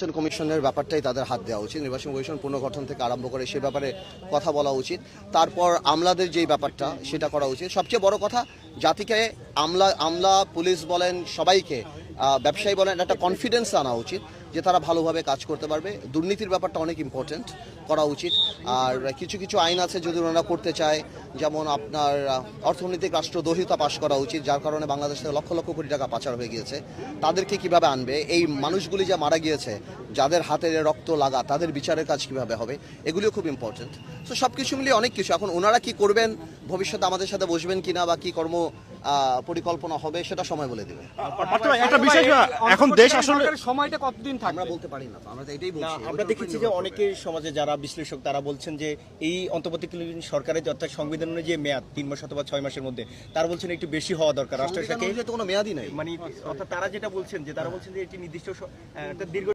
নির্বাচন কমিশনের ব্যাপারটাই তাদের হাত দেওয়া উচিত। নির্বাচন কমিশন পুনর্গঠন থেকে আরম্ভ করে সে ব্যাপারে কথা বলা উচিত। তারপর আমলাদের যেই ব্যাপারটা সেটা করা উচিত। সবচেয়ে বড় কথা, জাতিকে আমলা পুলিশ বলেন, সবাইকে ব্যবসায়ী বলেন, একটা কনফিডেন্স আনা উচিত যে তারা ভালোভাবে কাজ করতে পারবে। দুর্নীতির ব্যাপারটা অনেক ইম্পর্টেন্ট, করা উচিত। আর কিছু কিছু আইন আছে যদি ওনারা করতে চায়, যেমন আপনার অর্থনৈতিক রাষ্ট্রদ্রোহিতা পাশ করা উচিত, যার কারণে বাংলাদেশ থেকে লক্ষ লক্ষ কোটি টাকা পাচার হয়ে গিয়েছে। তাদেরকে কিভাবে আনবে, এই মানুষগুলি যা মারা গিয়েছে, যাদের হাতের রক্ত লাগা, তাদের বিচারের কাজ কিভাবে হবে, এগুলিও খুব ইম্পর্টেন্ট। তো সব কিছু মিলিয়ে অনেক কিছু। এখন ওনারা কি করবেন, ভবিষ্যতে আমাদের সাথে বসবেন কিনা বা কি কর্ম পরিকল্পনা হবে, সেটা সময় বলে দেবে। একটা বিষয়, এখন দেশ আসলে সময়টা কতদিন থাকবে আমরা বলতে পারি না, আমরা তো এটাই বলছি। আমরা দেখেছি যে অনেকের সমাজে যারা বিশ্লেষক তারা বলছেন যে এই অন্তর্বর্তীকালীন সরকারের অর্থাৎ সংবিধানের যে মেয়াদ 3 মাস অথবা 6 মাসের মধ্যে, তারা বলছেন একটু বেশি হওয়া দরকার রাষ্ট্রের সাথে। কোনো মেয়াদই নাই। মানে অর্থাৎ তারা যেটা বলছেন যে তারা বলছেন যে এটি নির্দিষ্ট একটা দীর্ঘ